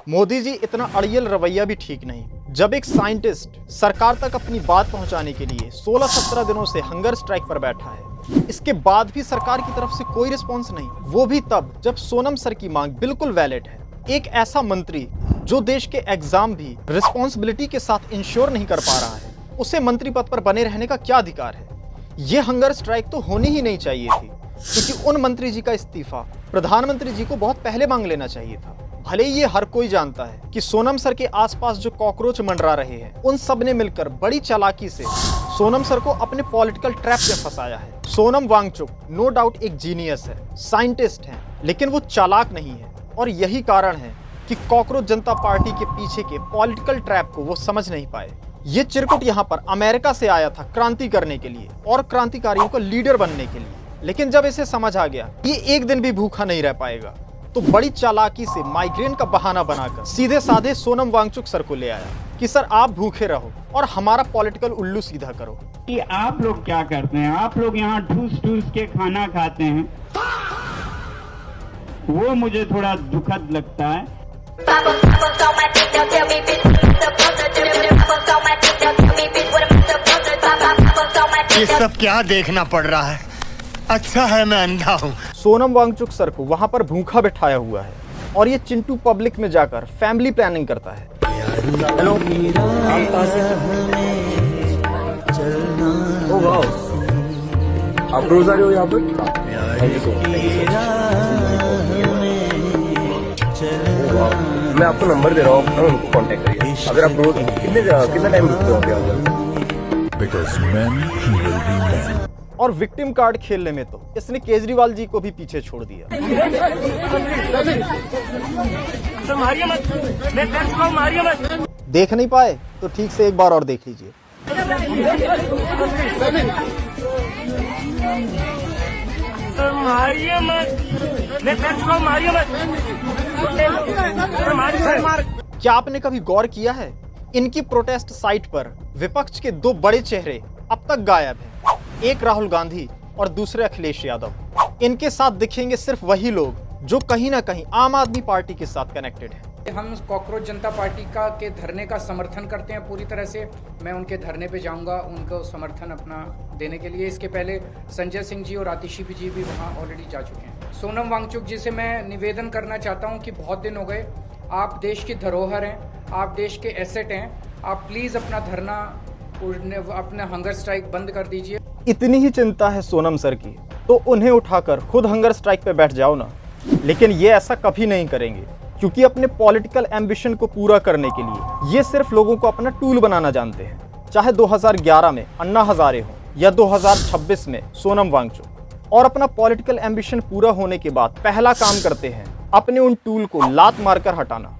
मोदी जी इतना अड़ियल रवैया भी ठीक नहीं। जब एक साइंटिस्ट सरकार तक अपनी बात पहुंचाने के लिए 16-17 दिनों से हंगर स्ट्राइक पर बैठा है, इसके बाद भी सरकार की तरफ से कोई रिस्पॉन्स नहीं, वो भी तब जब सोनम सर की मांग बिल्कुल वैलिड है। एक ऐसा मंत्री जो देश के एग्जाम भी रिस्पॉन्सिबिलिटी के साथ इंश्योर नहीं कर पा रहा है, उसे मंत्री पद पर बने रहने का क्या अधिकार है? ये हंगर स्ट्राइक तो होनी ही नहीं चाहिए थी, क्योंकि उन मंत्री जी का इस्तीफा प्रधानमंत्री जी को बहुत पहले मांग लेना चाहिए था। भले ही ये हर कोई जानता है कि सोनम सर के आसपास जो कॉकरोच मंडरा रहे हैं, उन सब ने मिलकर बड़ी चालाकी से सोनम सर को अपने पॉलिटिकल ट्रैप में फंसाया है। सोनम वांगचुक नो डाउट एक जीनियस है, साइंटिस्ट है, लेकिन वो चालाक नहीं है, और यही कारण है कि कॉकरोच जनता पार्टी के पीछे के पॉलिटिकल ट्रैप को वो समझ नहीं पाए। ये चिरकुट यहाँ पर अमेरिका से आया था क्रांति करने के लिए और क्रांतिकारियों का लीडर बनने के लिए, लेकिन जब इसे समझ आ गया ये एक दिन भी भूखा नहीं रह पाएगा, तो बड़ी चालाकी से माइग्रेन का बहाना बनाकर सीधे साधे सोनम वांगचुक सर को ले आया कि सर आप भूखे रहो और हमारा पॉलिटिकल उल्लू सीधा करो। कि आप लोग क्या करते हैं? आप लोग यहाँ ठूस ठूस के खाना खाते हैं, वो मुझे थोड़ा दुखद लगता है। ये सब क्या देखना पड़ रहा है? अच्छा है मैं अंधा हूँ। सोनम वांगचुक सर को वहां पर भूखा बिठाया हुआ है और ये चिंटू पब्लिक में जाकर फैमिली प्लानिंग करता है। हेलो, आप रोज आ रहे हो यहाँ पर? मैं आपको नंबर दे रहा हूँ, उनको कांटेक्ट करिए। अगर आप रोज कितना टाइम रुकते हो यहाँ पर? Because men will be men. और विक्टिम कार्ड खेलने में तो इसने केजरीवाल जी को भी पीछे छोड़ दिया। देख नहीं पाए तो ठीक से एक बार और देख लीजिए। क्या आपने कभी गौर किया है, इनकी प्रोटेस्ट साइट पर विपक्ष के दो बड़े चेहरे अब तक गायब हैं। एक राहुल गांधी और दूसरे अखिलेश यादव। इनके साथ दिखेंगे सिर्फ वही लोग जो कहीं ना कहीं आम आदमी पार्टी के साथ कनेक्टेड हैं। हम कॉकरोच जनता पार्टी का के धरने का समर्थन करते हैं पूरी तरह से। मैं उनके धरने पे जाऊंगा उनको समर्थन अपना देने के लिए। इसके पहले संजय सिंह जी और आतिशी जी भी वहाँ ऑलरेडी जा चुके हैं। सोनम वांगचुक जी से मैं निवेदन करना चाहता हूँ कि बहुत दिन हो गए, आप देश की धरोहर हैं, आप देश के एसेट हैं, आप प्लीज़ अपना धरना, अपना हंगर स्ट्राइक बंद कर दीजिए। इतनी ही चिंता है सोनम सर की तो उन्हें उठाकर खुद हंगर स्ट्राइक पे बैठ जाओ ना, लेकिन ये ऐसा कभी नहीं करेंगे, क्योंकि अपने पॉलिटिकल एम्बिशन को पूरा करने के लिए ये सिर्फ लोगों को अपना टूल बनाना जानते हैं। चाहे 2011 में अन्ना हजारे हो या 2026 में सोनम वांगचुक, और अपना पॉलिटिकल एम्बिशन पूरा होने के बाद पहला काम करते हैं अपने उन टूल को लात मारकर हटाना।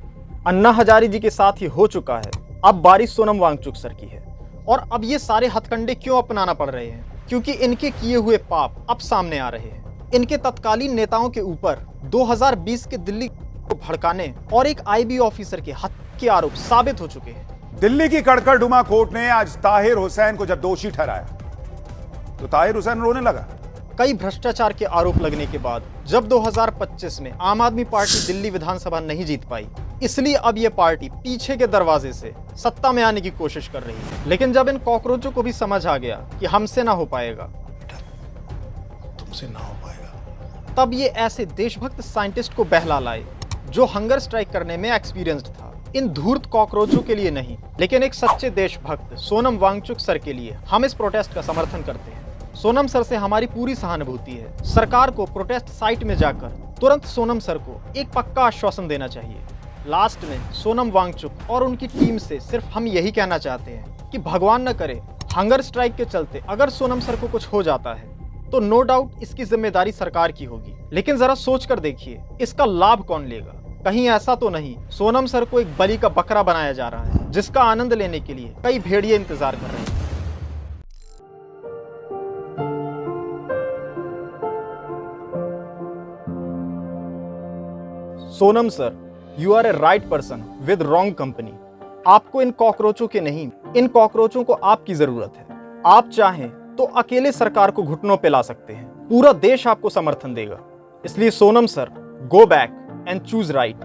अन्ना हजारे जी के साथ ही हो चुका है, अब बारी सोनम वांगचुक सर की है। और अब ये सारे हथकंडे क्यों अपनाना पड़ रहे हैं? क्योंकि इनके किए हुए पाप अब सामने आ रहे हैं। इनके तत्कालीन नेताओं के ऊपर 2020 के दिल्ली को भड़काने और एक आईबी ऑफिसर के हत्या के आरोप साबित हो चुके हैं। दिल्ली की कड़कड़डुमा कोर्ट ने आज ताहिर हुसैन को जब दोषी ठहराया तो ताहिर हुसैन रोने लगा। कई भ्रष्टाचार के आरोप लगने के बाद जब 2025 में आम आदमी पार्टी दिल्ली विधानसभा नहीं जीत पाई, इसलिए अब ये पार्टी पीछे के दरवाजे से सत्ता में आने की कोशिश कर रही है। लेकिन जब इन कॉकरोचों को भी समझ आ गया कि हमसे ना हो पाएगा, तुमसे ना हो पाएगा, तब ये ऐसे देशभक्त साइंटिस्ट को बहला लाए जो हंगर स्ट्राइक करने में एक्सपीरियंस्ड था। इन धूर्त कॉकरोचों के लिए नहीं, लेकिन एक सच्चे देशभक्त सोनम वांगचुक सर के लिए हम इस प्रोटेस्ट का समर्थन करते हैं। सोनम सर से हमारी पूरी सहानुभूति है। सरकार को प्रोटेस्ट साइट में जाकर तुरंत सोनम सर को एक पक्का आश्वासन देना चाहिए। लास्ट में सोनम वांगचुक और उनकी टीम से सिर्फ हम यही कहना चाहते हैं कि भगवान न करे हंगर स्ट्राइक के चलते अगर सोनम सर को कुछ हो जाता है तो नो डाउट इसकी जिम्मेदारी सरकार की होगी, लेकिन जरा सोच कर देखिए इसका लाभ कौन लेगा? कहीं ऐसा तो नहीं सोनम सर को एक बलि का बकरा बनाया जा रहा है जिसका आनंद लेने के लिए कई भेड़िए इंतजार कर रहे हैं। Sonam sir, you are a right person with wrong company. आपको इन कॉकरोचों के नहीं, इन कॉकरोचों को आपकी जरूरत है। आप चाहें तो अकेले सरकार को घुटनों पे ला सकते हैं, पूरा देश आपको समर्थन देगा। इसलिए Sonam sir, go back and choose right.